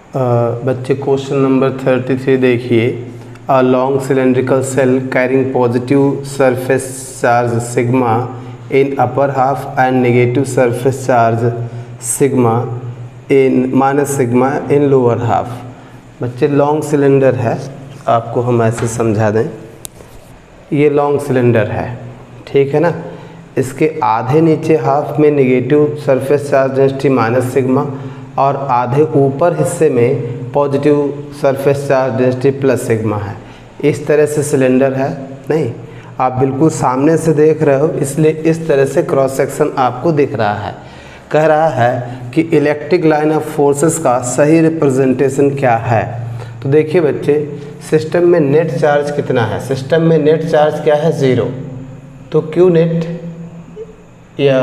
बच्चे question number 33 देखिए। A long cylindrical shell carrying positive surface charge sigma in upper half and negative surface charge sigma in minus sigma in lower half. बच्चे long cylinder है, आपको हम ऐसे समझा दें, ये लॉन्ग सिलेंडर है, ठीक है ना। इसके आधे नीचे हाफ में negative surface charge density minus sigma और आधे ऊपर हिस्से में positive surface charge density plus sigma है। इस तरह से सिलेंडर है, नहीं आप बिल्कुल सामने से देख रहे हो, इसलिए इस तरह से क्रॉस सेक्शन आपको दिख रहा है। कह रहा है कि इलेक्ट्रिक लाइन ऑफ फोर्सेस का सही रिप्रेजेंटेशन क्या है। तो देखिए बच्चे, सिस्टम में नेट चार्ज कितना है? सिस्टम में नेट चार्ज क्या है? 0। तो क्यू नेट या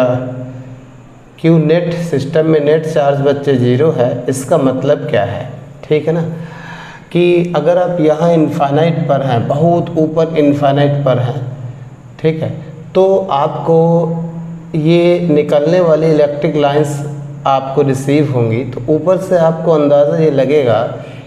क्यू नेट, सिस्टम में नेट चार्ज बच्चे 0 है। इसका मतलब क्या है? ठीक है ना, कि अगर आप यहाँ इनफाइनाइट पर हैं, बहुत ऊपर इनफाइनाइट पर हैं, ठीक है, तो आपको ये निकलने वाली इलेक्ट्रिक लाइंस आपको रिसीव होंगी, तो ऊपर से आपको अंदाज़ा ये लगेगा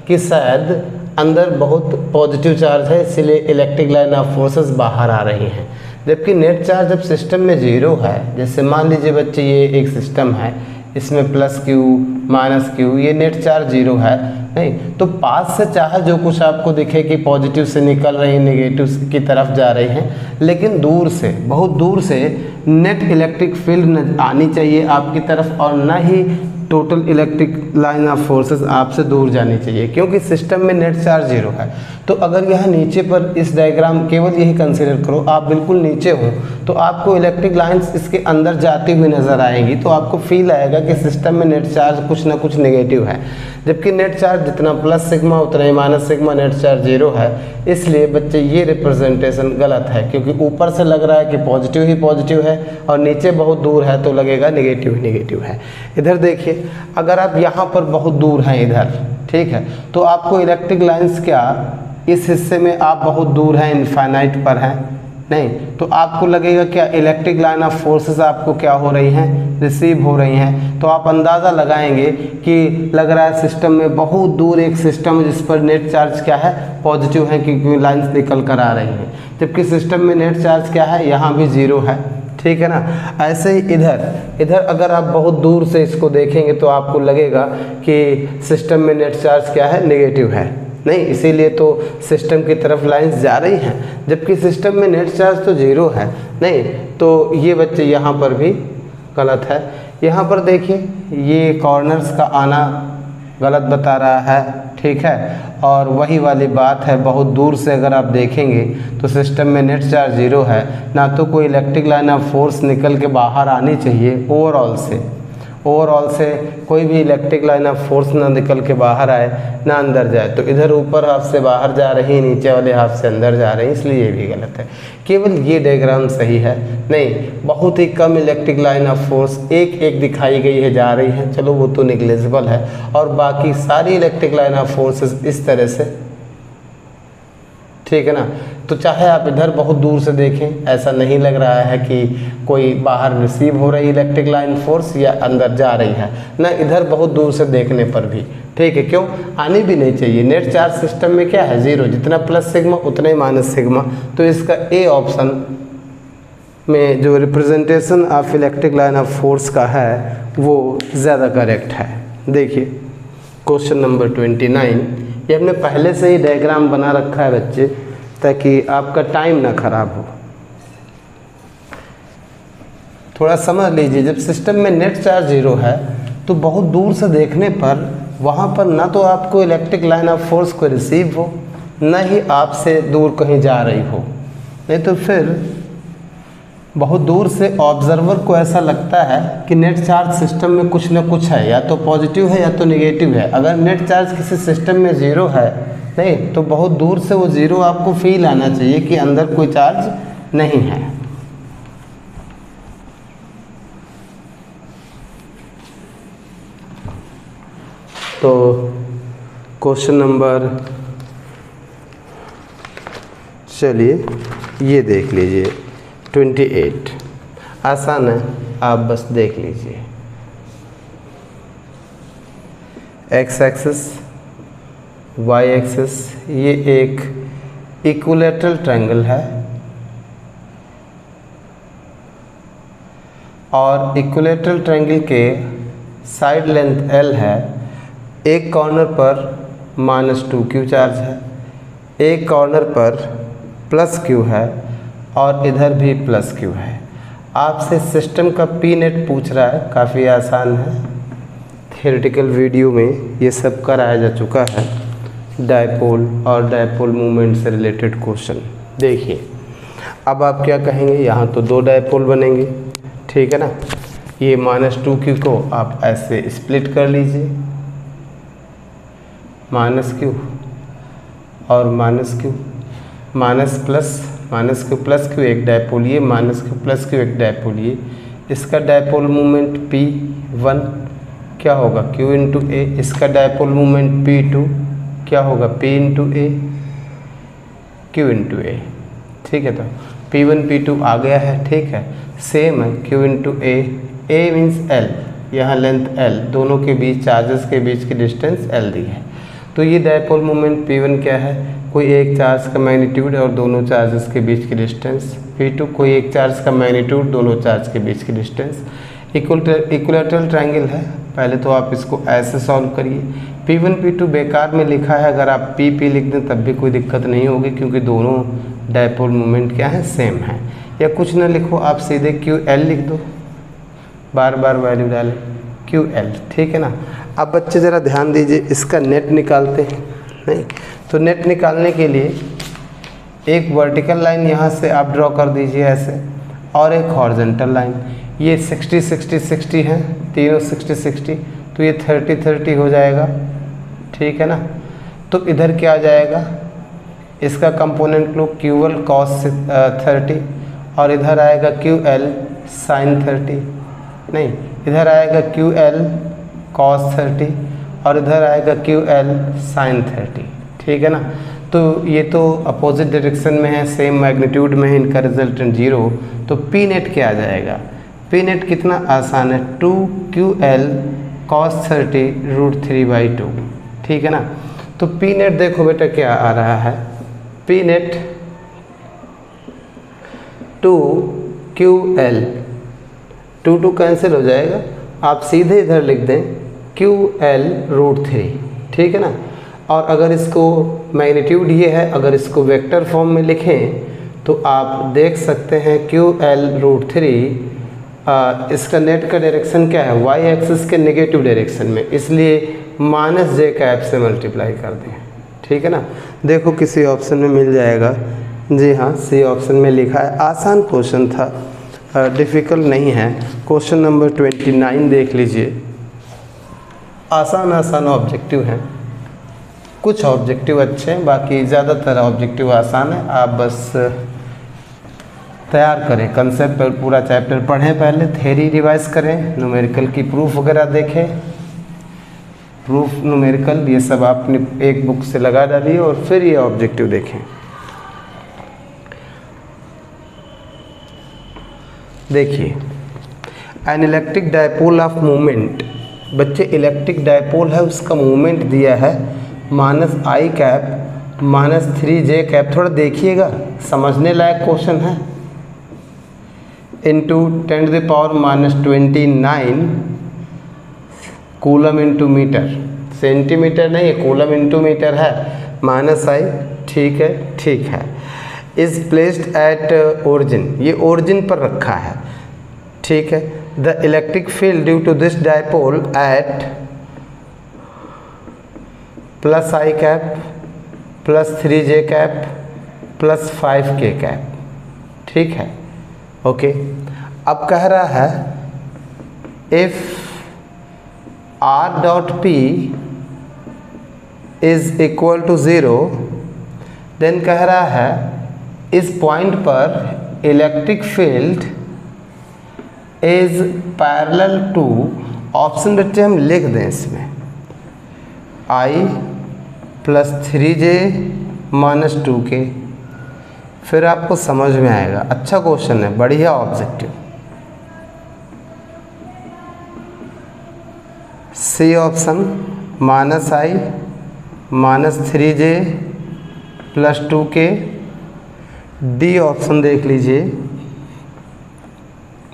कि शायद अंदर बहुत पॉजिटिव चार्ज है, इसलिए इलेक्ट्रिक लाइन ऑफ फोर्सेस बाहर आ रही हैं। जबकि नेट चार्ज जब सिस्टम में 0 है, जैसे मान लीजिए बच्चे ये एक सिस्टम है, इसमें प्लस क्यू माइनस क्यू, ये नेट चार्ज 0 है, नहीं तो पास से चाहे जो कुछ आपको दिखे कि पॉजिटिव से निकल रही है, नेगेटिव की तरफ जा रही हैं, लेकिन दूर से, बहुत दूर से नेट इलेक्ट्रिक फील्ड आनी चाहिए आपकी तरफ, और न ही total electric line of forces आपसे दूर जानी चाहिए, क्योंकि सिस्टम में नेट चार्ज 0 है। तो अगर यहाँ नीचे पर इस डायग्राम केवल यही कंसीडर करो, आप बिल्कुल नीचे हो, तो आपको इलेक्ट्रिक लाइंस इसके अंदर जाती हुई नज़र आएंगी, तो आपको फील आएगा कि सिस्टम में नेट चार्ज कुछ ना कुछ नेगेटिव है। जबकि नेट चार्ज जितना प्लस सिग्मा उतना ही माइनस सिग्मा, नेट चार्ज 0 है। इसलिए बच्चे ये रिप्रेजेंटेशन गलत है, क्योंकि ऊपर से लग रहा है कि पॉजिटिव ही पॉजिटिव है और नीचे बहुत दूर है तो लगेगा नेगेटिव ही नेगेटिव है। इधर देखिए, अगर आप यहाँ पर बहुत दूर हैं इधर, ठीक है, तो आपको इलेक्ट्रिक लाइंस क्या, इस हिस्से में आप बहुत दूर हैं, इनफाइनाइट पर हैं, नहीं तो आपको लगेगा क्या इलेक्ट्रिक लाइन ऑफ फोर्सेस आपको क्या हो रही हैं, रिसीव हो रही हैं। तो आप अंदाज़ा लगाएंगे कि लग रहा है सिस्टम में बहुत दूर एक सिस्टम जिस पर नेट चार्ज क्या है, पॉजिटिव है, क्योंकि लाइंस निकल कर आ रही हैं। जबकि सिस्टम में नेट चार्ज क्या है, यहाँ भी 0 है, ठीक है ना। ऐसे ही इधर अगर आप बहुत दूर से इसको देखेंगे तो आपको लगेगा कि सिस्टम में नेट चार्ज क्या है, नेगेटिव है, नहीं इसीलिए तो सिस्टम की तरफ लाइंस जा रही हैं। जबकि सिस्टम में नेट चार्ज तो 0 है, नहीं तो ये बच्चे यहाँ पर भी गलत है। यहाँ पर देखिए, ये कॉर्नर्स का आना गलत बता रहा है, ठीक है, और वही वाली बात है, बहुत दूर से अगर आप देखेंगे तो सिस्टम में नेट चार्ज 0 है, ना तो कोई इलेक्ट्रिक लाइन ऑफ फोर्स निकल के बाहर आनी चाहिए ओवरऑल से कोई भी इलेक्ट्रिक लाइन ऑफ फोर्स ना निकल के बाहर आए ना अंदर जाए। तो इधर ऊपर हाफ से बाहर जा रही, नीचे वाले हाफ से अंदर जा रही, इसलिए ये भी गलत है। केवल ये डायग्राम सही है, नहीं बहुत ही कम इलेक्ट्रिक लाइन ऑफ फोर्स एक दिखाई गई है, जा रही है, चलो वो तो निग्लेजिबल है, और बाकी सारी इलेक्ट्रिक लाइन ऑफ फोर्सेस इस तरह से, ठीक है ना। तो चाहे आप इधर बहुत दूर से देखें, ऐसा नहीं लग रहा है कि कोई बाहर रिसीव हो रही इलेक्ट्रिक लाइन फोर्स या अंदर जा रही है, ना इधर बहुत दूर से देखने पर भी, ठीक है, क्यों आनी भी नहीं चाहिए। नेट चार्ज सिस्टम में क्या है, 0, जितना प्लस सिग्मा उतना ही माइनस सिग्मा। तो इसका ए ऑप्शन में जो representation of electric line of force का है वो ज़्यादा करेक्ट है। देखिए क्वेश्चन नंबर 29, ये हमने पहले से ही डायग्राम बना रखा है बच्चे, ताकि आपका टाइम ना खराब हो। थोड़ा समझ लीजिए, जब सिस्टम में नेट चार्ज 0 है तो बहुत दूर से देखने पर वहाँ पर ना तो आपको इलेक्ट्रिक लाइन ऑफ फोर्स को रिसीव हो, ना ही आपसे दूर कहीं जा रही हो, नहीं तो फिर बहुत दूर से ऑब्जर्वर को ऐसा लगता है कि नेट चार्ज सिस्टम में कुछ ना कुछ है, या तो पॉजिटिव है या तो नेगेटिव है। अगर नेट चार्ज किसी सिस्टम में 0 है, नहीं तो बहुत दूर से वो 0 आपको फील आना चाहिए कि अंदर कोई चार्ज नहीं है। तो क्वेश्चन नंबर, चलिए ये देख लीजिए 28, आसान है, आप बस देख लीजिए। एक्स एक्सिस y एक्सिस, ये एक इक्विलैटरल ट्रायंगल है और इक्विलैटरल ट्रायंगल के साइड लेंथ l है। एक कॉर्नर पर -2q चार्ज है, एक कॉर्नर पर +q है और इधर भी +q है। आपसे सिस्टम का पी नेट पूछ रहा है, काफ़ी आसान है, थियोरेटिकल वीडियो में ये सब कराया जा चुका है। डायपोल और डायपोल मूवमेंट से रिलेटेड क्वेश्चन देखिए। अब आप क्या कहेंगे, यहाँ तो 2 डायपोल बनेंगे, ठीक है ना। ये -2q को आप ऐसे स्प्लिट कर लीजिए, -q और -q, -q एक डायपोल, ये -q एक डायपोल, ये इसका डायपोल मूवमेंट P1 क्या होगा, Q इंटू ए। इसका डायपोल मूवमेंट P2 क्या होगा, P इंटू ए, Q इंटू ए, ठीक है। तो P1 P2 आ गया है, ठीक है। सेम है Q इंटू ए, ए मीन्स L, यहाँ लेंथ L, दोनों के बीच चार्जेस के बीच की डिस्टेंस L दी है। तो ये डायपोल मूवमेंट P1 क्या है, कोई एक चार्ज का मैग्नीट्यूड और दोनों चार्जेस के बीच की डिस्टेंस। P2 कोई एक चार्ज का मैग्नीट्यूड, दोनों चार्ज के बीच की डिस्टेंस। इक्विलैटरल ट्रायंगल है, पहले तो आप इसको ऐसे सॉल्व करिए। P1 P2 बेकार में लिखा है, अगर आप P लिख दें तब भी कोई दिक्कत नहीं होगी, क्योंकि दोनों डायपोल मूवमेंट क्या है, सेम है। या कुछ ना लिखो, आप सीधे QL लिख दो, बार बार वैल्यू डालें QL, ठीक है ना। अब बच्चे ज़रा ध्यान दीजिए, इसका नेट निकालते हैं। नहीं तो नेट निकालने के लिए एक वर्टिकल लाइन यहाँ से आप ड्रॉ कर दीजिए ऐसे, और एक हॉरिजॉन्टल लाइन। ये 60 60 60 है, तीनों 60 60, तो ये 30 30 हो जाएगा, ठीक है ना। तो इधर क्या आ जाएगा, इसका कंपोनेंट लो QL cos 30 और इधर आएगा QL sin 30, नहीं इधर आएगा QL cos 30 और इधर आएगा QL sin 30, ठीक है ना। तो ये तो अपोजिट डायरेक्शन में है, सेम मैग्नीट्यूड में है, इनका रिजल्टेंट 0। तो पी नेट क्या आ जाएगा, पी नेट कितना आसान है, 2QL cos 30√3/2, ठीक है ना। तो पी नेट देखो बेटा क्या आ रहा है, पी नेट 2QL, 2 कैंसिल हो जाएगा, आप सीधे इधर लिख दें QL√3, ठीक है ना। और अगर इसको मैग्नीट्यूड ये है, अगर इसको वेक्टर फॉर्म में लिखें तो आप देख सकते हैं QL√3, इसका नेट का डायरेक्शन क्या है, y एक्सिस के नेगेटिव डायरेक्शन में, इसलिए -j से मल्टीप्लाई कर दें, ठीक है ना। देखो किसी ऑप्शन में मिल जाएगा, जी हाँ सी ऑप्शन में लिखा है। आसान क्वेश्चन था, डिफ़िकल्ट नहीं है। क्वेश्चन नंबर 29 देख लीजिए, आसान ऑब्जेक्टिव हैं, कुछ ऑब्जेक्टिव अच्छे हैं, बाकी ज़्यादातर ऑब्जेक्टिव आसान है। आप बस तैयार करें, कंसेप्ट पर पूरा चैप्टर पढ़ें, पहले थ्योरी रिवाइज करें, न्यूमेरिकल की प्रूफ वगैरह देखें, प्रूफ न्यूमेरिकल ये सब आपने एक बुक से लगा डालिए और फिर ये ऑब्जेक्टिव देखें। देखिए, an electric dipole of movement, बच्चे इलेक्ट्रिक डायपोल है, उसका मूवमेंट दिया है -I कैप -3J, थोड़ा देखिएगा, समझने लायक क्वेश्चन है। Into 10⁻⁻29 coulomb into metre, centimetre नहीं है, कूलम इंटू मीटर है, -I, ठीक है। इज़ प्लेस्ड एट ओरिजिन, ये ओरिजिन पर रखा है, ठीक है। The electric field due to this dipole at +I cap +3J cap +5K cap, ठीक है, ओके। अब कह रहा है if R.P is equal to 0, then कह रहा है इस पॉइंट पर electric field is parallel to, option बच्चे हम लिख दें इसमें I +3J -2K, फिर आपको समझ में आएगा। अच्छा क्वेश्चन है, बढ़िया objective. C option -I -3j + 2k। D option देख लीजिए,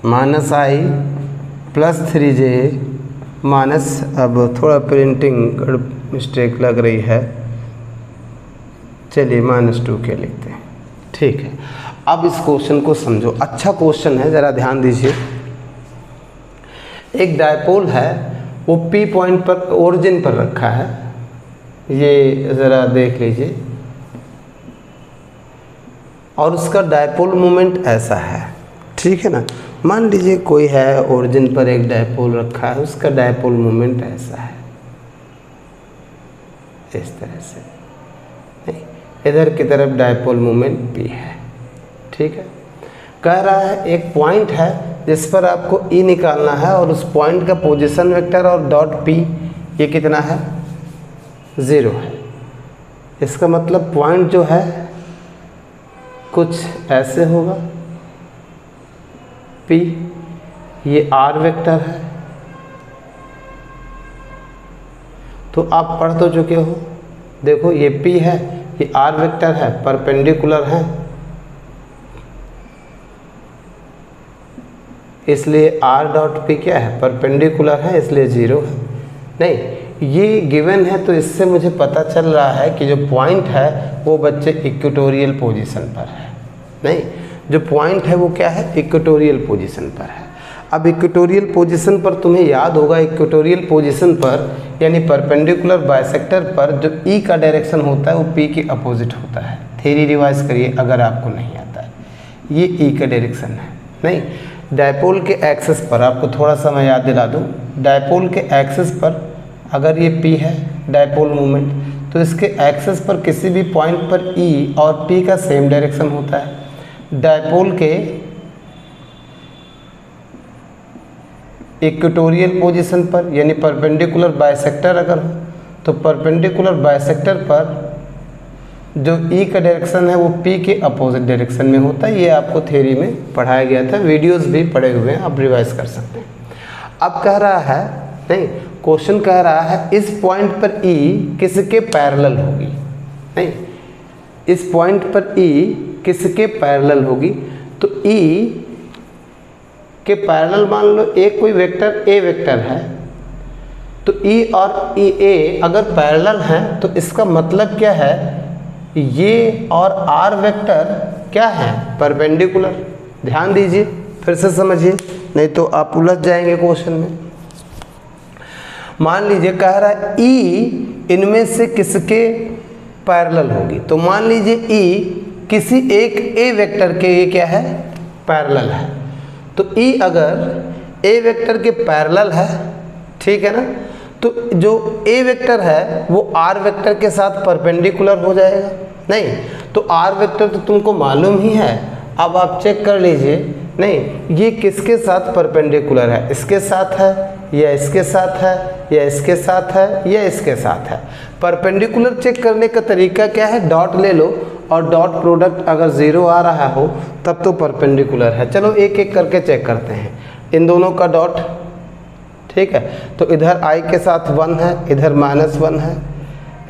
-i + 3j माइनस, अब थोड़ा प्रिंटिंग मिस्टेक लग रही है, चलिए -2k लिखते हैं। ठीक है, अब इस क्वेश्चन को समझो, अच्छा क्वेश्चन है, ज़रा ध्यान दीजिए। एक डायपोल है, वो P पॉइंट पर ओरिजिन पर रखा है, ये ज़रा देख लीजिए, और उसका डायपोल मोमेंट ऐसा है, ठीक है ना। मान लीजिए कोई है, ओरिजिन पर एक डायपोल रखा है, उसका डायपोल मोमेंट ऐसा है, इस तरह से, नहीं, इधर की तरफ डायपोल मोमेंट P है, ठीक है। कह रहा है एक पॉइंट है जिस पर आपको E निकालना है, और उस पॉइंट का पोजीशन वेक्टर और डॉट P ये कितना है, 0 है। इसका मतलब पॉइंट जो है कुछ ऐसे होगा, P, ये R वेक्टर है, तो आप पढ़ तो चुके हो, देखो ये P है, ये R वेक्टर है, परपेंडिकुलर है, इसलिए R डॉट P क्या है, परपेंडिकुलर है, इसलिए 0 है। नहीं, ये गिवन है, तो इससे मुझे पता चल रहा है कि जो पॉइंट है वो बच्चे इक्वेटोरियल पोजीशन पर है। नहीं, जो पॉइंट है वो क्या है, इक्वेटोरियल पोजीशन पर है। अब इक्वेटोरियल पोजीशन पर तुम्हें याद होगा, इक्वेटोरियल पोजीशन पर यानी परपेंडिकुलर बाइसेक्टर पर जो E का डायरेक्शन होता है वो P के अपोजिट होता है। थ्योरी रिवाइज करिए अगर आपको नहीं आता है, ये E का डायरेक्शन है। नहीं, डायपोल के एक्सिस पर, आपको थोड़ा सा मैं याद दिला दूँ, डायपोल के एक्सिस पर अगर ये P है डायपोल मोमेंट, तो इसके एक्सिस पर किसी भी पॉइंट पर E और P का सेम डायरेक्शन होता है। डायपोल के इक्वेटोरियल पोजीशन पर यानी परपेंडिकुलर बाइसेक्टर अगर हो, तो परपेंडिकुलर बाइसेक्टर पर जो E का डायरेक्शन है वो P के अपोजिट डायरेक्शन में होता है। ये आपको थ्योरी में पढ़ाया गया था, वीडियोस भी पढ़े हुए हैं, आप रिवाइज कर सकते हैं। अब कह रहा है, नहीं, क्वेश्चन कह रहा है इस पॉइंट पर E किसके पैरेलल होगी। नहीं, इस पॉइंट पर E किसके पैरेलल होगी, तो E के पैरेलल मान लो एक कोई वेक्टर A वेक्टर है, तो E और A अगर पैरेलल हैं तो इसका मतलब क्या है, ये और R वेक्टर क्या है, परपेंडिकुलर। ध्यान दीजिए, फिर से समझिए, नहीं तो आप उलझ जाएंगे क्वेश्चन में। मान लीजिए कह रहा है E इनमें से किसके पैरेलल होगी, तो मान लीजिए E किसी एक A वेक्टर के ये क्या है, पैरेलल है। तो E अगर A वेक्टर के पैरेलल है, ठीक है ना, तो जो A वेक्टर है वो R वेक्टर के साथ परपेंडिकुलर हो जाएगा। नहीं, तो R वेक्टर तो तुमको मालूम ही है, अब आप चेक कर लीजिए। नहीं, ये किसके साथ परपेंडिकुलर है, इसके साथ है या इसके साथ है या इसके साथ है या इसके साथ है। परपेंडिकुलर चेक करने का तरीका क्या है, डॉट ले लो और डॉट प्रोडक्ट अगर 0 आ रहा हो तब तो परपेंडिकुलर है। चलो एक एक करके चेक करते हैं इन दोनों का डॉट, ठीक है। तो इधर I के साथ 1 है, इधर -1 है,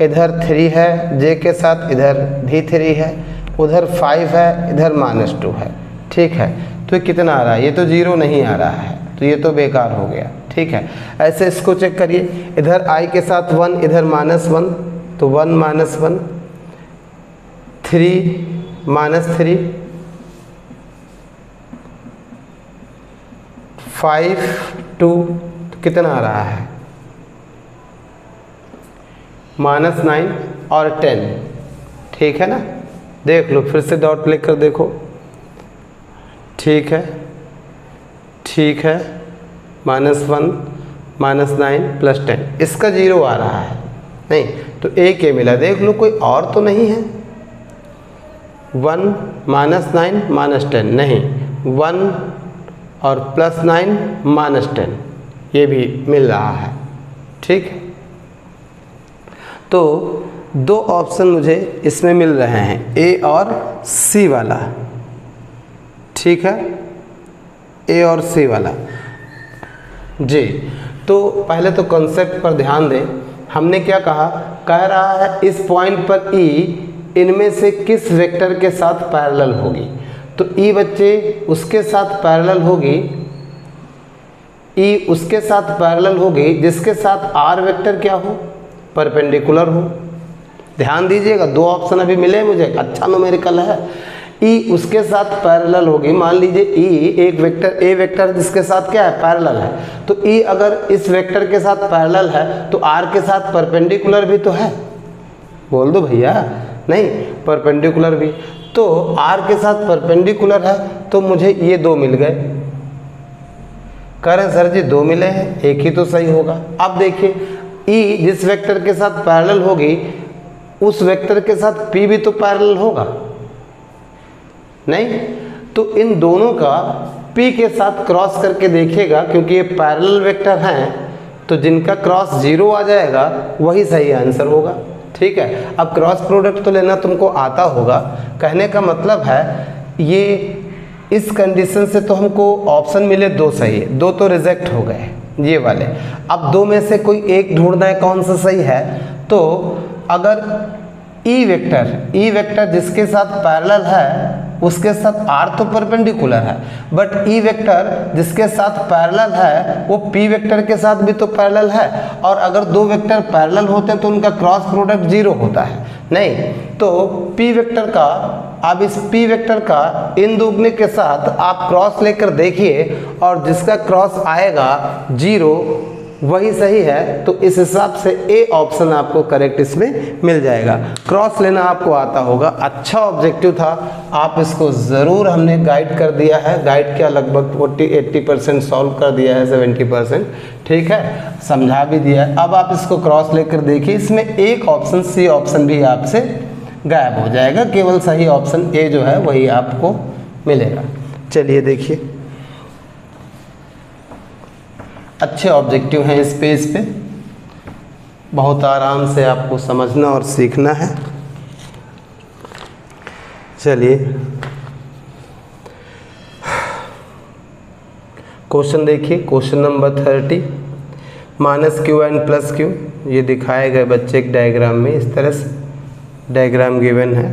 इधर 3 है J के साथ, इधर भी 3 है, उधर 5 है, इधर -2 है, ठीक है। तो कितना आ रहा है, ये तो 0 नहीं आ रहा है, तो ये तो बेकार हो गया, ठीक है। ऐसे इसको चेक करिए, इधर I के साथ 1, इधर -1, तो 1 -1, 3 -3, 5 2, तो कितना आ रहा है, -9 और 10, ठीक है ना। देख लो, फिर से डॉट लेकर देखो, ठीक है, ठीक है, -1 -9 + 10, इसका 0 आ रहा है। नहीं, तो एक ये मिला, देख लो कोई और तो नहीं है। 1 -9 -10 नहीं, 1 और +9 -10 ये भी मिल रहा है, ठीक है। तो दो ऑप्शन मुझे इसमें मिल रहे हैं, A और C वाला, ठीक है, A और C वाला जी। तो पहले तो कॉन्सेप्ट पर ध्यान दें। हमने क्या कहा, कह रहा है इस पॉइंट पर E इनमें से किस वेक्टर के साथ पैरेलल होगी। तो E बच्चे उसके साथ पैरेलल होगी, E उसके साथ पैरेलल होगी जिसके साथ R वेक्टर क्या हो, परपेंडिकुलर हो। ध्यान दीजिएगा, दो ऑप्शन अभी मिले मुझे, अच्छा न्यूमेरिकल है। E उसके साथ पैरेलल होगी, मान लीजिए E एक वेक्टर A वेक्टर जिसके साथ क्या है, पैरेलल है। तो E अगर इस वेक्टर के साथ पैरेलल है तो R के साथ परपेंडिकुलर भी तो है, बोल दो भैया, नहीं परपेंडिकुलर भी। तो R के साथ परपेंडिकुलर है तो मुझे ये दो मिल गए। कह रहे हैं सर जी दो मिले हैं, एक ही तो सही होगा। अब देखिए E जिस वेक्टर के साथ पैरेलल होगी उस वेक्टर के साथ P भी तो पैरेलल होगा, नहीं? तो इन दोनों का P के साथ क्रॉस करके देखिएगा, क्योंकि ये पैरेलल वेक्टर हैं तो जिनका क्रॉस 0 आ जाएगा वही सही आंसर होगा। ठीक है, अब क्रॉस प्रोडक्ट तो लेना तुमको आता होगा। कहने का मतलब है ये इस कंडीशन से तो हमको ऑप्शन मिले दो सही है, दो तो रिजेक्ट हो गए ये वाले। अब दो में से कोई एक ढूंढना है कौन सा सही है। तो अगर ई वेक्टर जिसके साथ पैरेलल है उसके साथ R तो परपेंडिकुलर है, बट ई वेक्टर जिसके साथ पैरेलल है वो P वेक्टर के साथ भी तो पैरेलल है। और अगर दो वेक्टर पैरेलल होते हैं तो उनका क्रॉस प्रोडक्ट 0 होता है, नहीं? तो P वेक्टर का, अब इस P वेक्टर का इन दोगुने के साथ आप क्रॉस लेकर देखिए और जिसका क्रॉस आएगा 0 वही सही है। तो इस हिसाब से ए ऑप्शन आपको करेक्ट इसमें मिल जाएगा। क्रॉस लेना आपको आता होगा, अच्छा ऑब्जेक्टिव था, आप इसको ज़रूर हमने गाइड कर दिया है। गाइड क्या लगभग 40-80% सॉल्व कर दिया है, 70%, ठीक है, समझा भी दिया है। अब आप इसको क्रॉस लेकर देखिए, इसमें एक ऑप्शन सी ऑप्शन भी आपसे गायब हो जाएगा, केवल सही ऑप्शन ए जो है वही आपको मिलेगा। चलिए देखिए, अच्छे ऑब्जेक्टिव हैं इस पेज पे, बहुत आराम से आपको समझना और सीखना है। चलिए क्वेश्चन देखिए, question number 30, -q and +q। ये दिखाए गए बच्चे एक डायग्राम में, इस तरह से डायग्राम गिवन है।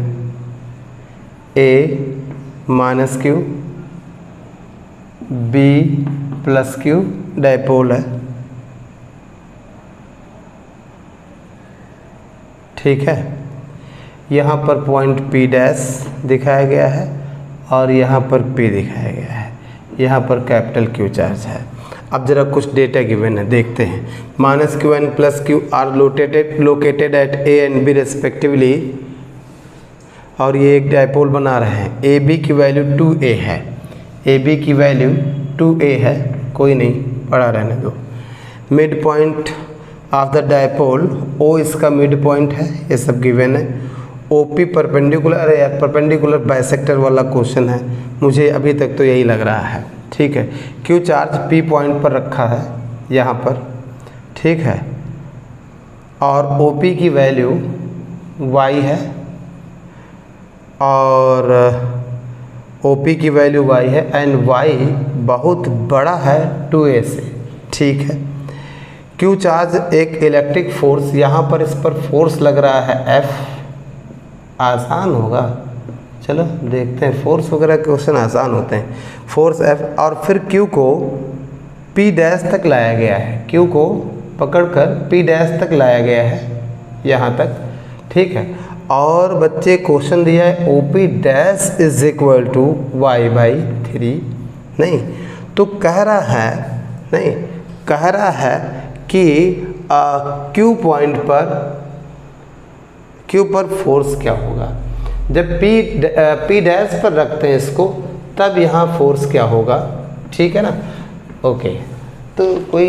A -q, B +q dipole है, ठीक है। यहाँ पर पॉइंट P डैश दिखाया गया है और यहाँ पर P दिखाया गया है, यहाँ पर कैपिटल Q चार्ज है। अब जरा कुछ डेटा गिवन है, देखते हैं। -q and +q are located at A and B respectively, और ये एक डायपोल बना रहे हैं। AB की वैल्यू 2A है, AB की वैल्यू 2A है, कोई नहीं, पड़ा रहने दो। Mid point of the dipole O इसका मिड पॉइंट है, ये सब गिवन है। OP परपेंडिकुलर, अरे यार परपेंडिकुलर बाइसेक्टर वाला क्वेश्चन है, मुझे अभी तक तो यही लग रहा है, ठीक है। Q चार्ज P पॉइंट पर रखा है यहाँ पर, ठीक है, और OP की वैल्यू Y है और OP की वैल्यू Y है एंड Y बहुत बड़ा है 2A से, ठीक है। Q चार्ज एक इलेक्ट्रिक फोर्स, यहाँ पर इस पर फोर्स लग रहा है F, आसान होगा, चलो देखते हैं। फोर्स वगैरह क्वेश्चन आसान होते हैं। फोर्स F और फिर Q को P डैश तक लाया गया है, Q को पकड़कर P डैश तक लाया गया है, यहाँ तक, ठीक है। और बच्चे क्वेश्चन दिया है OP dash is equal to Y/3, नहीं तो कह रहा है, नहीं कह रहा है कि Q पॉइंट पर, Q पर फोर्स क्या होगा। जब P डैश पर रखते हैं इसको तब यहाँ फोर्स क्या होगा, ठीक है ना। ओके, तो कोई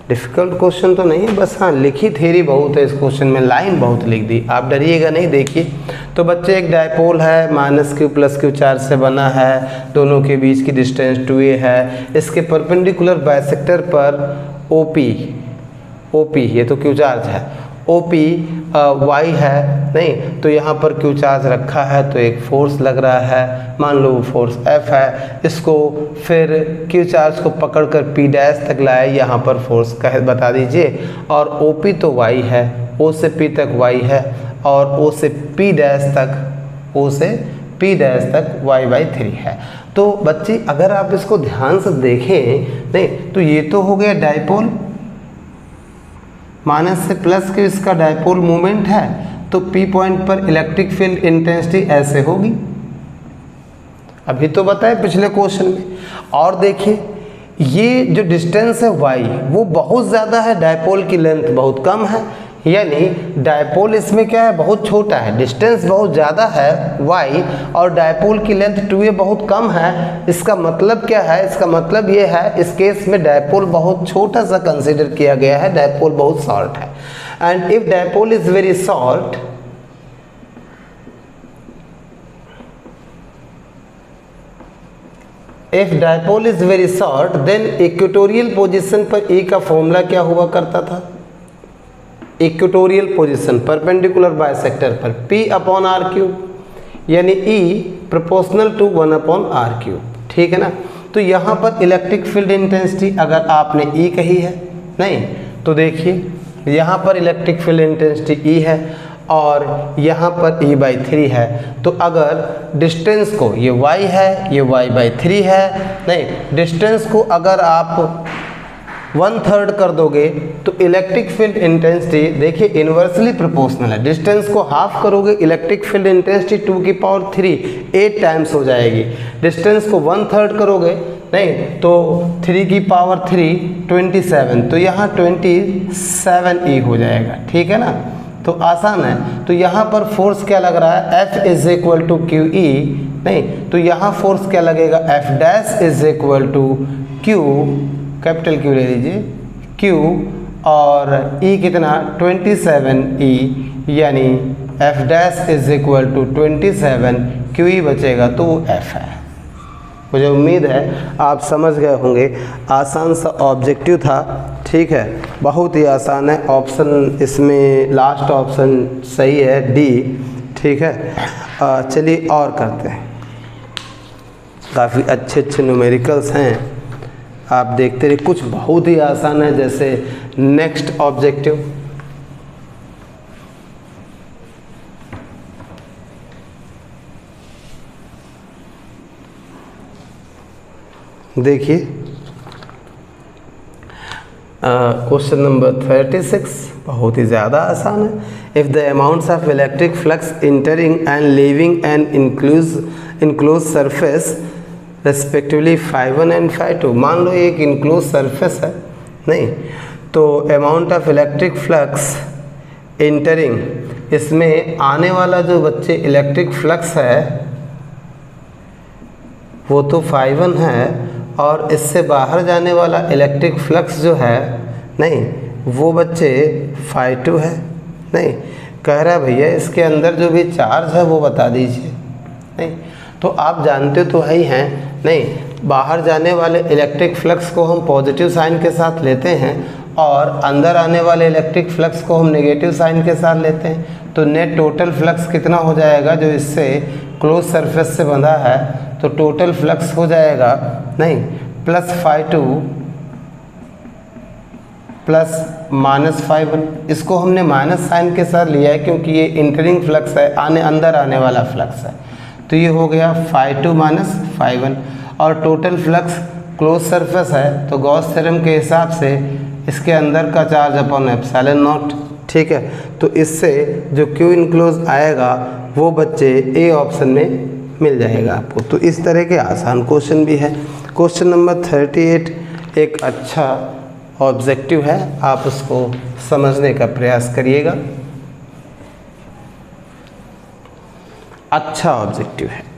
डिफ़िकल्ट क्वेश्चन तो नहीं है, बस हाँ लिखी थ्योरी बहुत है इस क्वेश्चन में, लाइन बहुत लिख दी, आप डरिएगा नहीं। देखिए तो बच्चे एक डायपोल है, -q +q चार्ज से बना है, दोनों के बीच की डिस्टेंस 2a है। इसके परपेंडिकुलर बाइसेक्टर पर OP ये तो Q चार्ज है, OP Y है, नहीं तो यहाँ पर Q चार्ज रखा है तो एक फोर्स लग रहा है, मान लो फोर्स F है, इसको फिर Q चार्ज को पकड़कर P डैश तक लाए, यहाँ पर फोर्स कह बता दीजिए। और OP तो Y है, O से P तक Y है और O से P डैश तक y/3 है। तो बच्चे अगर आप इसको ध्यान से देखें, नहीं तो ये तो हो गया डायपोल, माइनस से प्लस के इसका डायपोल मूवमेंट है, तो P पॉइंट पर इलेक्ट्रिक फील्ड इंटेंसिटी ऐसे होगी, अभी तो बताए पिछले क्वेश्चन में। और देखिए ये जो डिस्टेंस है y वो बहुत ज़्यादा है, डायपोल की लेंथ बहुत कम है, यानी डायपोल इसमें क्या है, बहुत छोटा है, डिस्टेंस बहुत ज़्यादा है y और डायपोल की लेंथ 2a बहुत कम है। इसका मतलब क्या है, इसका मतलब ये है इस केस में डायपोल बहुत छोटा सा कंसीडर किया गया है, डायपोल बहुत शॉर्ट है। And if dipole is very short, if dipole is very short then equatorial position पर E का फॉर्मूला क्या हुआ करता था, इक्वेटोरियल पोजीशन परपेंडिकुलर बाइसेक्टर पर P/r3, यानी E प्रोपोर्शनल टू 1/r3, ठीक है ना। तो यहाँ पर इलेक्ट्रिक फील्ड इंटेंसिटी अगर आपने E कही है, नहीं तो देखिए यहाँ पर इलेक्ट्रिक फील्ड इंटेंसिटी E है और यहाँ पर E/3 है। तो अगर डिस्टेंस को, ये y है, ये y/3 है, नहीं डिस्टेंस को अगर आप 1/3 कर दोगे तो इलेक्ट्रिक फील्ड इंटेंसिटी देखिए इन्वर्सली प्रोपोर्शनल है, डिस्टेंस को हाफ करोगे इलेक्ट्रिक फील्ड इंटेंसिटी 2⁻3 8 टाइम्स हो जाएगी, डिस्टेंस को 1/3 करोगे, नहीं तो 3⁻3 27, तो यहाँ 27E हो जाएगा, ठीक है ना। तो आसान है। तो यहाँ पर फोर्स क्या लग रहा है, F = QE, नहीं तो यहाँ फोर्स क्या लगेगा, F' = Q, कैपिटल Q ले लीजिए, Q और E कितना 27E, यानी F' = 27, QE बचेगा तो वो F है। मुझे उम्मीद है आप समझ गए होंगे, आसान सा ऑब्जेक्टिव था, ठीक है, बहुत ही आसान है। ऑप्शन इसमें लास्ट ऑप्शन सही है D, ठीक है। चलिए और करते हैं, काफ़ी अच्छे अच्छे न्यूमेरिकल्स हैं, आप देखते रहिए, कुछ बहुत ही आसान है, जैसे नेक्स्ट ऑब्जेक्टिव देखिए, क्वेश्चन नंबर 36 बहुत ही ज़्यादा आसान है। If the amounts of electric flux entering and leaving and enclose surface respectively φ1 and φ2, मान लो एक इनक्लोज सरफेस है, नहीं तो amount of electric flux entering, इसमें आने वाला जो बच्चे इलेक्ट्रिक फ्लक्स है वो तो φ1 है, और इससे बाहर जाने वाला इलेक्ट्रिक फ्लक्स जो है, नहीं वो बच्चे φ2 है। नहीं कह रहा है भैया इसके अंदर जो भी चार्ज है वो बता दीजिए, नहीं तो आप जानते तो है ही हैं, नहीं बाहर जाने वाले इलेक्ट्रिक फ्लक्स को हम पॉजिटिव साइन के साथ लेते हैं और अंदर आने वाले इलेक्ट्रिक फ्लक्स को हम नेगेटिव साइन के साथ लेते हैं। तो नेट टोटल फ्लक्स कितना हो जाएगा, जो इससे क्लोज सरफेस से बंधा है, तो टोटल फ्लक्स हो जाएगा, नहीं प्लस φ2 प्लस माइनस φ1। इसको हमने माइनस साइन के साथ लिया है क्योंकि ये इंटरिंग फ्लक्स है, अंदर आने वाला फ्लक्स है, तो ये हो गया φ2 माइनस φ1। और टोटल फ्लक्स क्लोज सरफेस है, तो गॉस थ्योरम के हिसाब से इसके अंदर का चार्ज अपॉन ε0, ठीक है। तो इससे जो Q इनक्लोज आएगा वो बच्चे ए ऑप्शन में मिल जाएगा आपको। तो इस तरह के आसान क्वेश्चन भी है। क्वेश्चन नंबर 38 एक अच्छा ऑब्जेक्टिव है, आप उसको समझने का प्रयास करिएगा, अच्छा ऑब्जेक्टिव है।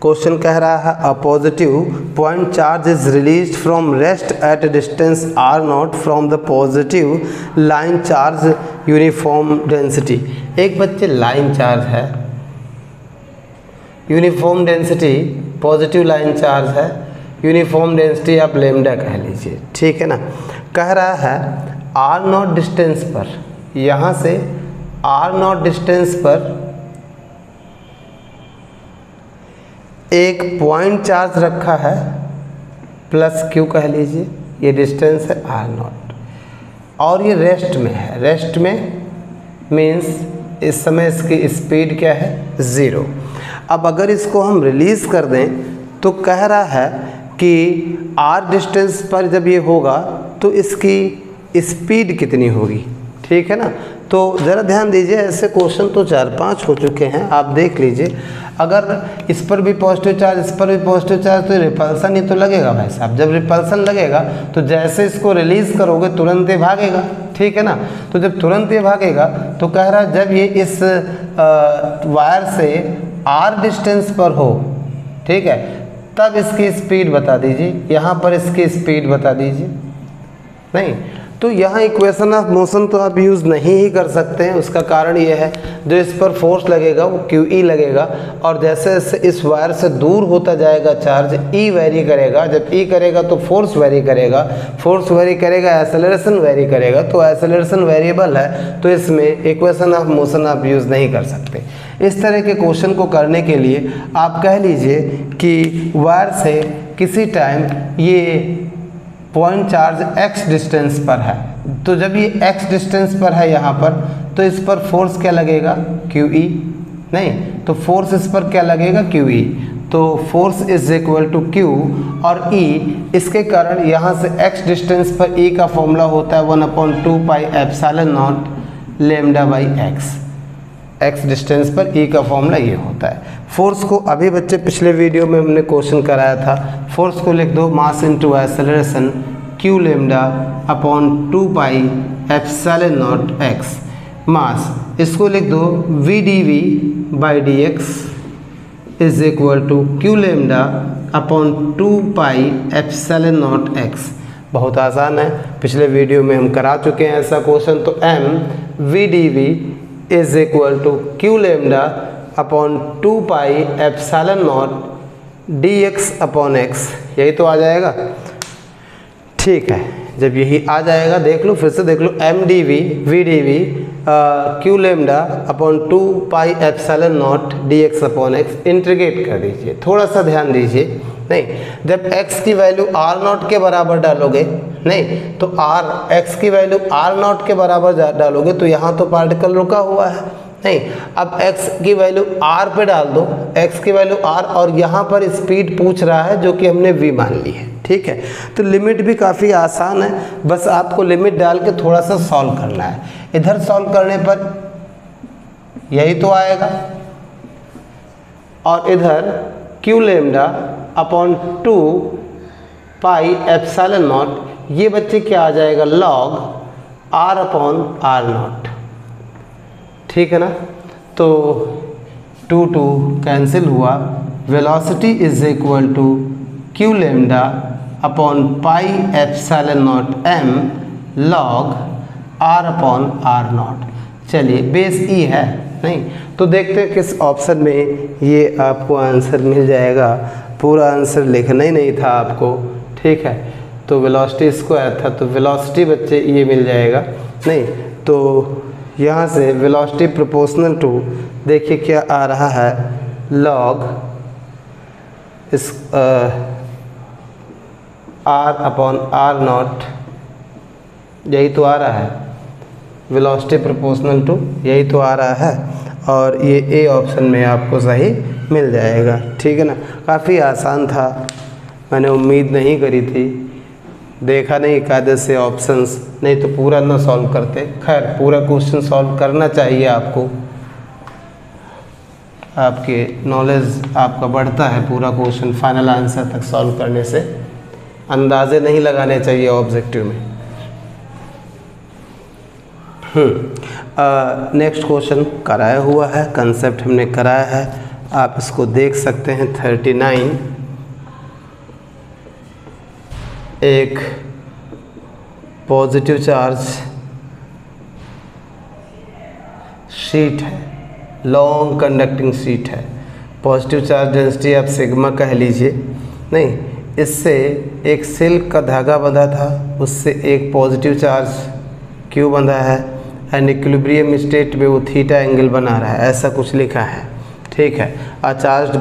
क्वेश्चन कह रहा है a positive point charge is released from rest at distance r0 from the positive line charge uniform density. एक बच्चे लाइन चार्ज है, uniform density positive line charge है, यूनिफॉर्म डेंसिटी आप लेमडा कह लीजिए, ठीक है ना। कह रहा है आर नॉट डिस्टेंस पर, यहाँ से आर नॉट डिस्टेंस पर एक पॉइंट चार्ज रखा है प्लस क्यू कह लीजिए, ये डिस्टेंस है आर नॉट, और ये रेस्ट में है। रेस्ट में मीन्स इस समय इसकी स्पीड क्या है, 0। अब अगर इसको हम रिलीज़ कर दें तो कह रहा है कि आर डिस्टेंस पर जब ये होगा तो इसकी स्पीड कितनी होगी, ठीक है ना। तो ज़रा ध्यान दीजिए, ऐसे क्वेश्चन तो 4-5 हो चुके हैं, आप देख लीजिए। अगर इस पर भी पॉजिटिव चार्ज, इस पर भी पॉजिटिव चार्ज, तो रिपल्सन ही तो लगेगा भाई साहब। जब रिपल्सन लगेगा तो जैसे इसको रिलीज़ करोगे तुरंत ही भागेगा, ठीक है ना। तो जब तुरंत ही भागेगा तो कह रहा है जब ये इस वायर से आर डिस्टेंस पर हो, ठीक है, तब इसकी स्पीड बता दीजिए। यहाँ पर इसकी स्पीड बता दीजिए। नहीं तो यहाँ इक्वेशन ऑफ मोशन तो आप यूज़ नहीं ही कर सकते हैं। उसका कारण ये है जो इस पर फोर्स लगेगा वो QE लगेगा, और जैसे जैसे इस वायर से दूर होता जाएगा चार्ज E वेरी करेगा। जब E करेगा तो फोर्स वेरी करेगा, फोर्स वेरी करेगा, एक्सेलरेशन वेरी करेगा। तो एक्सेलरेशन वेरिएबल है तो इसमें इक्वेशन ऑफ मोशन आप यूज़ नहीं कर सकते। इस तरह के क्वेश्चन को करने के लिए आप कह लीजिए कि वायर से किसी टाइम ये पॉइंट चार्ज x डिस्टेंस पर है, तो जब ये x डिस्टेंस पर है यहाँ पर, तो इस पर फोर्स क्या लगेगा, QE। नहीं तो फोर्स इस पर क्या लगेगा, QE। तो force is equal to Q और E, इसके कारण यहाँ से x डिस्टेंस पर E का फॉर्मूला होता है 1/2 pi epsilon naught lambda by x distance पर E का फॉर्मूला ये होता है। फोर्स को अभी बच्चे पिछले वीडियो में हमने क्वेश्चन कराया था, फोर्स को लिख दो mass into acceleration Q lambda upon 2 pi epsilon naught x। Mass इसको लिख दो VdV by dx is equal to Q lambda upon 2 pi epsilon naught x। बहुत आसान है, पिछले वीडियो में हम करा चुके हैं ऐसा क्वेश्चन। तो m VdV is equal to Q lambda upon 2 pi epsilon naught dx upon x, यही तो आ जाएगा, ठीक है। जब यही आ जाएगा देख लो, फिर से देख लो, mdv vdv Q lambda upon 2 pi epsilon naught dx upon x integrate कर दीजिए। थोड़ा सा ध्यान दीजिए, नहीं जब x की वैल्यू r नॉट के बराबर डालोगे, नहीं तो x की वैल्यू r नॉट के बराबर डालोगे तो यहाँ तो पार्टिकल रुका हुआ है। नहीं अब x की वैल्यू r पे डाल दो, x की वैल्यू r, और यहाँ पर स्पीड पूछ रहा है जो कि हमने v मान ली है, ठीक है। तो लिमिट भी काफ़ी आसान है, बस आपको लिमिट डाल के थोड़ा सा सॉल्व करना है। इधर सॉल्व करने पर यही तो आएगा, और इधर Q lambda upon 2 pi epsilon naught, ये बच्चे क्या आ जाएगा, log r upon r naught, ठीक है ना। तो 2 कैंसिल हुआ, velocity is equal to Q lambda upon pi epsilon naught m log r upon r naught. चलिए बेस E है, नहीं तो देखते हैं किस ऑप्शन में ये आपको आंसर मिल जाएगा। पूरा आंसर लिखना ही नहीं था आपको, ठीक है। तो वेलोसिटी स्क्वायर था, तो वेलोसिटी बच्चे ये मिल जाएगा। नहीं तो यहाँ से वेलोसिटी प्रोपोर्शनल टू, देखिए क्या आ रहा है, लॉग इस r अपॉन r नॉट, यही तो आ रहा है, वेलोसिटी प्रोपोर्शनल टू यही तो आ रहा है, और ये ए ऑप्शन में आपको सही मिल जाएगा, ठीक है ना। काफ़ी आसान था, मैंने उम्मीद नहीं करी थी, देखा नहीं कायदे से ऑप्शंस, नहीं तो पूरा ना सॉल्व करते। खैर पूरा क्वेश्चन सॉल्व करना चाहिए आपको, आपके नॉलेज आपका बढ़ता है पूरा क्वेश्चन फाइनल आंसर तक सॉल्व करने से। अंदाजे नहीं लगाने चाहिए ऑब्जेक्टिव में। नेक्स्ट क्वेश्चन कराया हुआ है, कंसेप्ट हमने कराया है, आप इसको देख सकते हैं। 39 एक पॉजिटिव चार्ज शीट है, लॉन्ग कंडक्टिंग शीट है, पॉजिटिव चार्ज डेंसिटी आप सिग्मा कह लीजिए। नहीं इससे एक सिल्क का धागा बंधा था, उससे एक पॉजिटिव चार्ज Q बंधा है एंड इक्विलिब्रियम स्टेट में वो थीटा एंगल बना रहा है, ऐसा कुछ लिखा है। ठीक है। A charged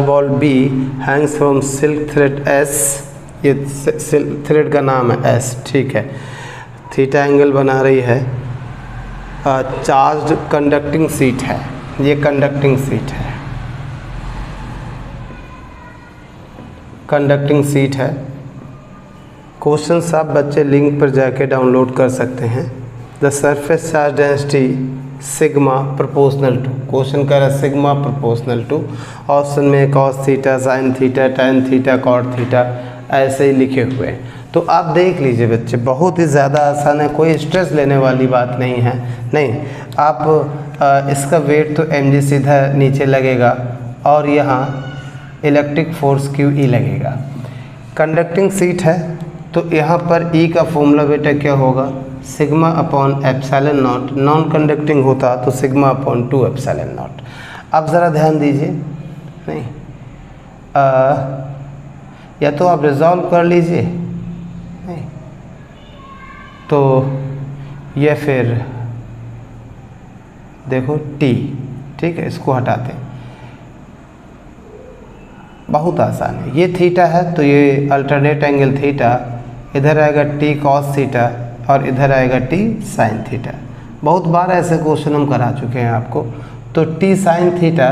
ball B hangs from silk thread S, ये सिल्क थ्रेड का नाम है S। ठीक है। थीटा एंगल बना रही है। चार्ज्ड कंडक्टिंग सीट है, ये कंडक्टिंग सीट है, कंडक्टिंग सीट है। क्वेश्चन आप बच्चे लिंक पर जाके डाउनलोड कर सकते हैं। The surface charge density sigma proportional to, question कह रहा है सिग्मा प्रोपोर्शनल टू, ऑप्शन में cos theta, sine theta, tan theta, cot theta, ऐसे ही लिखे हुए हैं। तो आप देख लीजिए बच्चे, बहुत ही ज़्यादा आसान है, कोई स्ट्रेस लेने वाली बात नहीं है। नहीं, आप इसका वेट तो mg सीधा नीचे लगेगा और यहाँ इलेक्ट्रिक फोर्स QE लगेगा। कंडक्टिंग सीट है तो यहाँ पर E का फॉर्मूला बेटा क्या होगा, sigma upon epsilon not. Non conducting होता तो सिग्मा अपॉन 2 एप्सिलॉन नॉट। अब ज़रा ध्यान दीजिए, नहीं या तो आप रिजॉल्व कर लीजिए, नहीं तो ये फिर देखो T, ठीक है, इसको हटाते हैं, बहुत आसान है। ये थीटा है तो ये अल्टरनेट एंगल थीटा, इधर आएगा T cos थीटा और इधर आएगा T sin थीटा। बहुत बार ऐसे क्वेश्चन हम करा चुके हैं आपको। तो T sin theta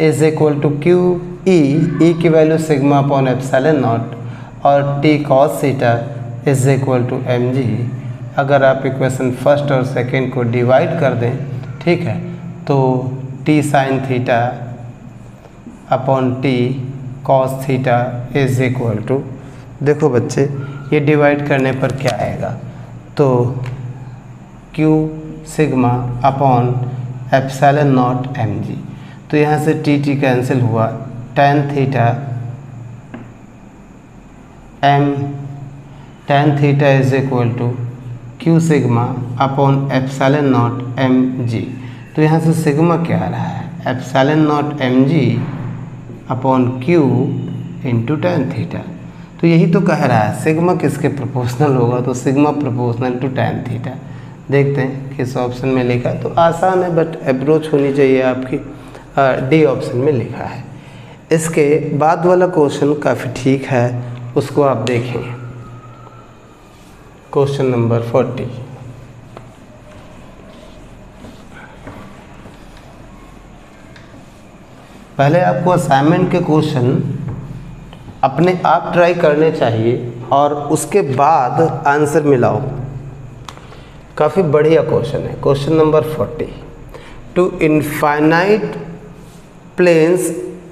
is equal to QE, E की value sigma upon epsilon naught, और T cos theta is equal to mg। अगर आप इक्वेशन फर्स्ट और सेकेंड को डिवाइड कर दें, ठीक है, तो T sin theta upon T cos theta is equal to, देखो बच्चे ये डिवाइड करने पर क्या आएगा, तो Q sigma upon epsilon naught mg। तो यहाँ से T कैंसिल हुआ, tan theta tan theta is equal to Q sigma upon epsilon naught mg। तो यहाँ से सिग्मा क्या आ रहा है, epsilon naught mg upon Q into tan theta. तो यही तो कह रहा है सिग्मा किसके प्रोपोर्शनल होगा, तो sigma proportional to tan theta. देखते हैं किस ऑप्शन में लिखा है। तो आसान है बट अप्रोच होनी चाहिए आपकी। डी ऑप्शन में लिखा है। इसके बाद वाला क्वेश्चन काफ़ी ठीक है, उसको आप देखें। Question number 40। पहले आपको असाइनमेंट के क्वेश्चन अपने आप ट्राई करने चाहिए और उसके बाद आंसर मिलाओ। काफ़ी बढ़िया क्वेश्चन है। Question number 40। Two infinite planes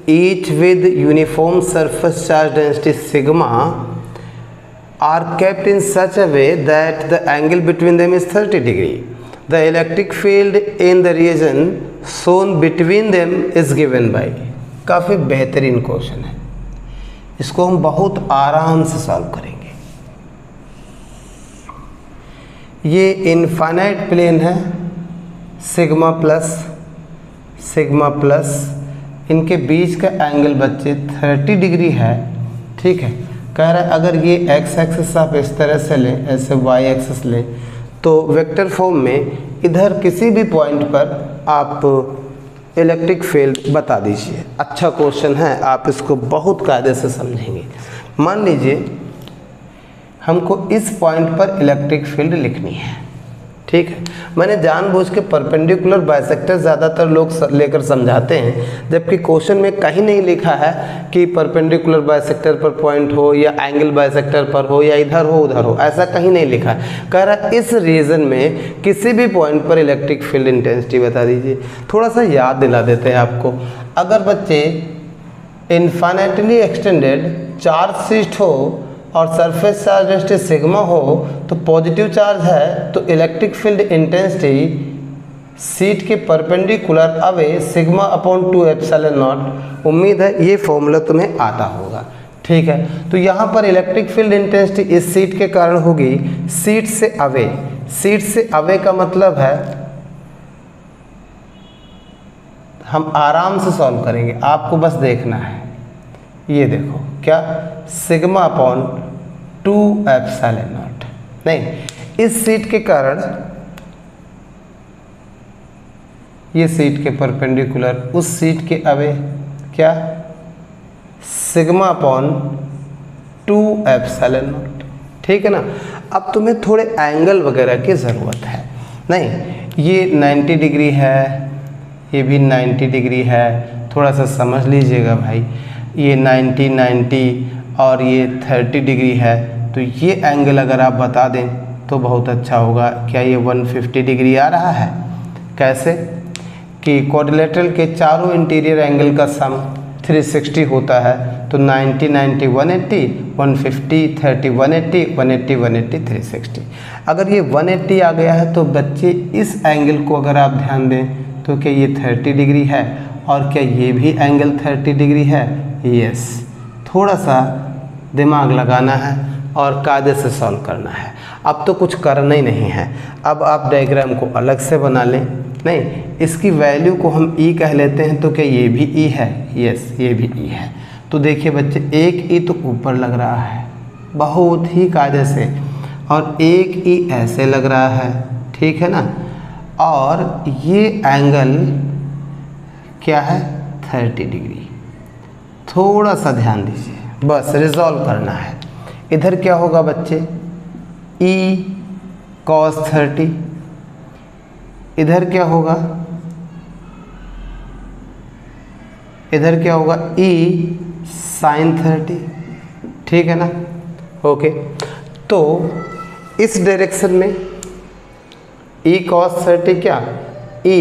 each with uniform surface charge density sigma are kept in such a way that the angle between them is 30 degree. The electric field in the region shown between them is given by. काफ़ी बेहतरीन question है, इसको हम बहुत आराम से solve करेंगे। ये इनफाइनाइट प्लेन है, सिग्मा प्लस इनके बीच का एंगल बच्चे 30 डिग्री है। ठीक है, कह रहा है अगर ये एक्स एक्सिस आप इस तरह से लें, ऐसे वाई एक्सिस लें, तो वेक्टर फॉर्म में इधर किसी भी पॉइंट पर आप इलेक्ट्रिक फील्ड बता दीजिए। अच्छा क्वेश्चन है, आप इसको बहुत कायदे से समझेंगे। मान लीजिए हमको इस पॉइंट पर इलेक्ट्रिक फील्ड लिखनी है। ठीक है, मैंने जानबूझ के परपेंडिकुलर बाइसेक्टर ज़्यादातर लोग लेकर समझाते हैं, जबकि क्वेश्चन में कहीं नहीं लिखा है कि परपेंडिकुलर बाइसेक्टर पर पॉइंट हो या एंगल बाइसेक्टर पर हो या इधर हो उधर हो, ऐसा कहीं नहीं लिखा है। कह रहा है इस रीजन में किसी भी पॉइंट पर इलेक्ट्रिक फील्ड इंटेंसिटी बता दीजिए। थोड़ा सा याद दिला देते हैं आपको। अगर बच्चे इनफाइनाइटली एक्सटेंडेड चार्ज शीट हो और सरफेस चार्ज डेंसिटी सिग्मा हो तो पॉजिटिव चार्ज है, तो इलेक्ट्रिक फील्ड इंटेंसिटी शीट के perpendicular away sigma upon 2 epsilon not. उम्मीद है ये फॉर्मूला तुम्हें आता होगा। ठीक है, तो यहाँ पर इलेक्ट्रिक फील्ड इंटेंसिटी इस शीट के कारण होगी शीट से अवे। शीट से अवे का मतलब है हम आराम से सॉल्व करेंगे, आपको बस देखना है। ये देखो क्या, सिग्मा अपॉन 2 एप्सिलॉन नॉट। नहीं, इस सीट के कारण ये सीट के परपेंडिकुलर, उस सीट के अवे क्या, सिग्मा अपॉन 2 एप्सिलॉन नॉट। ठीक है ना। अब तुम्हें थोड़े एंगल वगैरह की ज़रूरत है। नहीं, ये 90 डिग्री है, ये भी 90 डिग्री है, थोड़ा सा समझ लीजिएगा भाई। ये 90 और ये 30 डिग्री है, तो ये एंगल अगर आप बता दें तो बहुत अच्छा होगा। क्या ये 150 डिग्री आ रहा है? कैसे कि क्वाड्रिलेटरल के चारों इंटीरियर एंगल का सम 360 होता है, तो 90 90 180, 150 30 180, 180 180 360। अगर ये 180 आ गया है तो बच्चे इस एंगल को अगर आप ध्यान दें तो क्या ये 30 डिग्री है, और क्या ये भी एंगल 30 डिग्री है? यस। थोड़ा सा दिमाग लगाना है और कायदे से सॉल्व करना है। अब तो कुछ करना ही नहीं है, अब आप डायग्राम को अलग से बना लें। नहीं, इसकी वैल्यू को हम ई कह लेते हैं, तो क्या ये भी ई है? यस, ये भी ई है। तो देखिए बच्चे, एक ई तो ऊपर लग रहा है बहुत ही कायदे से, और एक ई ऐसे लग रहा है, ठीक है ना। और ये एंगल क्या है? 30 डिग्री। थोड़ा सा ध्यान दीजिए, बस रिजॉल्व करना है। इधर क्या होगा बच्चे? E cos 30। इधर क्या होगा? इधर क्या होगा? ई साइन 30। ठीक है ना। ओके, तो इस डायरेक्शन में ई कॉस 30 क्या? ई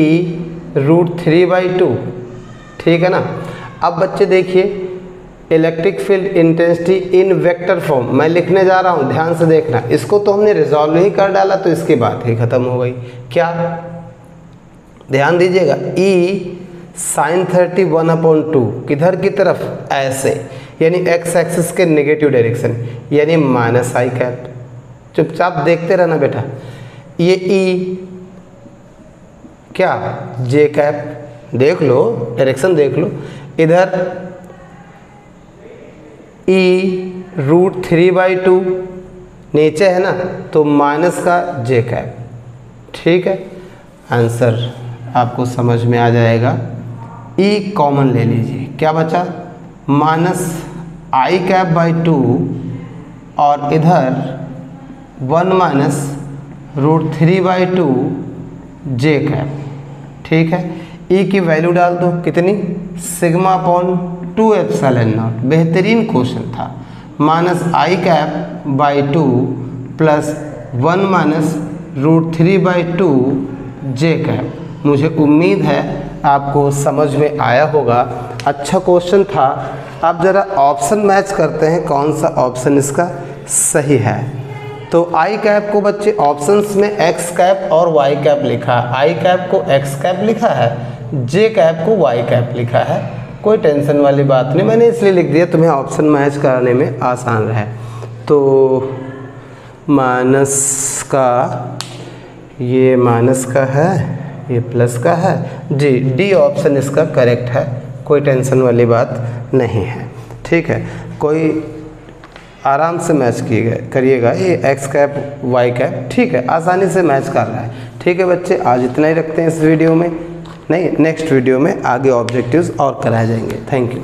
√3/2। ठीक है ना। अब बच्चे देखिए, electric field intensity in vector form मैं लिखने जा रहा हूँ, ध्यान से देखना। इसको तो हमने रिजॉल्व ही कर डाला, तो इसकी बात ही खत्म हो गई। क्या? ध्यान दीजिएगा, ई साइन 30 1/2 किधर की तरफ? ऐसे, यानी एक्स एक्सिस के नेगेटिव डायरेक्शन, यानी माइनस आई कैप। चुपचाप देखते रहना बेटा। ये ई क्या? जे कैप। देख लो, डायरेक्शन देख लो। इधर ई √3/2 नीचे है ना, तो माइनस का जे कैप। ठीक है, आंसर आपको समझ में आ जाएगा। ई कॉमन ले लीजिए, क्या बचा? माइनस आई कैप बाई 2, और इधर 1 माइनस √3/2 जे कैप। ठीक है, ई की वैल्यू डाल दो, कितनी? Sigma upon 2 epsilon not. बेहतरीन क्वेश्चन था। Minus I cap by 2 plus 1 minus √3/2 J cap. मुझे उम्मीद है आपको समझ में आया होगा। अच्छा क्वेश्चन था। आप ज़रा ऑप्शन मैच करते हैं, कौन सा ऑप्शन इसका सही है। तो आई कैप को बच्चे ऑप्शंस में एक्स कैप और वाई कैप लिखा है। आई कैप को एक्स कैप लिखा है, जे कैप को वाई कैप लिखा है। कोई टेंशन वाली बात नहीं, मैंने इसलिए लिख दिया तुम्हें ऑप्शन मैच कराने में आसान रहे। तो माइनस का, ये माइनस का है, ये प्लस का है जी। डी ऑप्शन इसका करेक्ट है, कोई टेंशन वाली बात नहीं है। ठीक है, कोई आराम से मैच करिएगा। ये एक्स कैप वाई कैप, ठीक है, आसानी से मैच कर रहा है। ठीक है बच्चे, आज इतना ही रखते हैं इस वीडियो में। नहीं, नेक्स्ट वीडियो में आगे ऑब्जेक्टिव्स और कराए जाएंगे। Thank you.